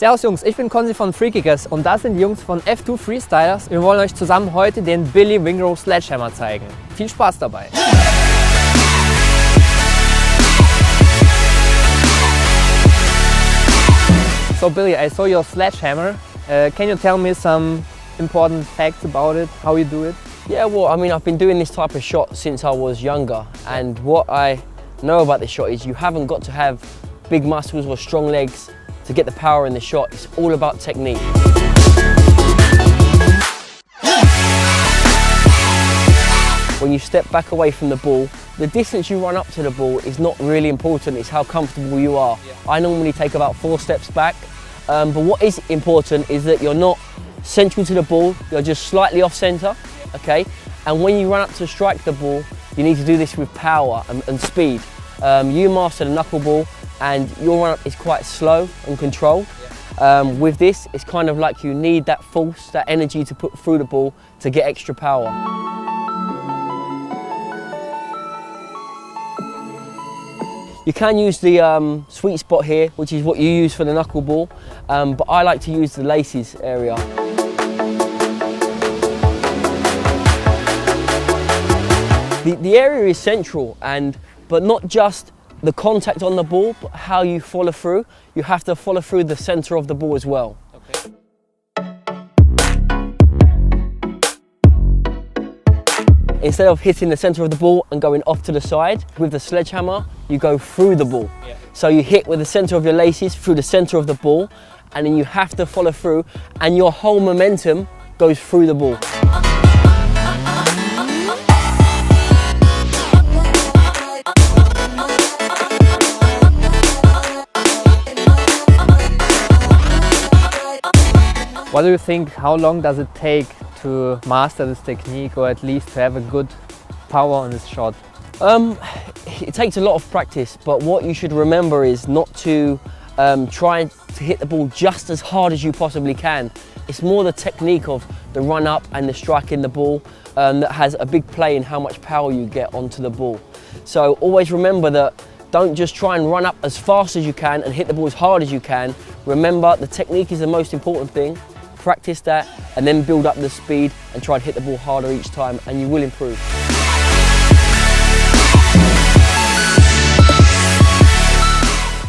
Servus Jungs, ich bin Konzi von Freakicers und das sind die Jungs von F2 Freestylers. Wir wollen euch zusammen heute den Billy Wingrow Sledgehammer zeigen. Viel Spaß dabei! So Billy, I saw your sledgehammer. Can you tell me some important facts about it, how you do it? Yeah, well, I mean, I've been doing this type of shot since I was younger, and what I know about this shot is you haven't got to have big muscles or strong legs to get the power in the shot. It's all about technique. When you step back away from the ball, the distance you run up to the ball is not really important, it's how comfortable you are. I normally take about 4 steps back, but what is important is that you're not central to the ball, you're just slightly off centre, okay? And when you run up to strike the ball, you need to do this with power and speed. You master the knuckleball and your run up is quite slow and controlled. With this, it's kind of like you need that force, that energy to put through the ball to get extra power. You can use the sweet spot here, which is what you use for the knuckleball, but I like to use the laces area. The area is central, but not just the contact on the ball, but how you follow through. You have to follow through the centre of the ball as well. Okay. Instead of hitting the centre of the ball and going off to the side, with the sledgehammer, you go through the ball. Yeah. So you hit with the centre of your laces through the centre of the ball, and then you have to follow through, and your whole momentum goes through the ball. What do you think, how long does it take to master this technique, or at least to have a good power on this shot? It takes a lot of practice, but what you should remember is not to try to hit the ball just as hard as you possibly can. It's more the technique of the run up and the striking the ball that has a big play in how much power you get onto the ball. So always remember that don't just try and run up as fast as you can and hit the ball as hard as you can. Remember, the technique is the most important thing. Practice that and then build up the speed and try and hit the ball harder each time, and you will improve.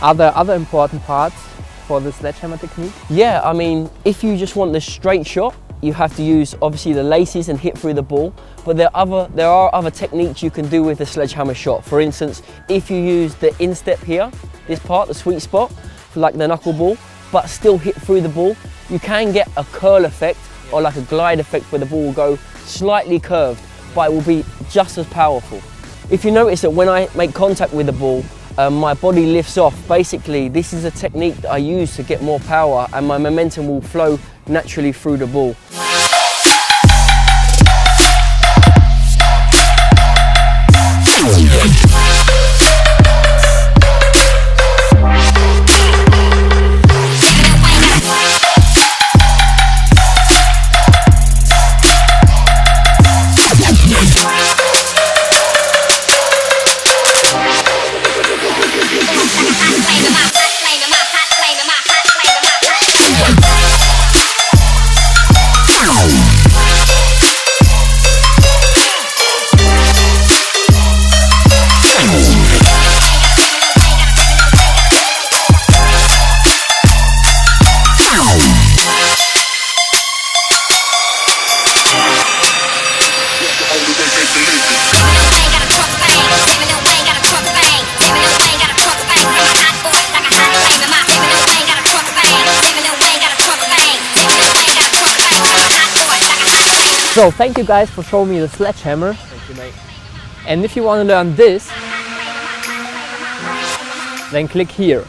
Are there other important parts for the sledgehammer technique? Yeah, I mean, if you just want the straight shot, you have to use obviously the laces and hit through the ball, but there are other techniques you can do with the sledgehammer shot. For instance, if you use the instep here, this part, the sweet spot, for like the knuckleball, but still hit through the ball, you can get a curl effect or like a glide effect where the ball will go slightly curved, but it will be just as powerful. If you notice that when I make contact with the ball, my body lifts off. Basically, this is a technique that I use to get more power, and my momentum will flow naturally through the ball. So thank you guys for showing me the sledgehammer. Thank you, mate. And if you want to learn this, then click here.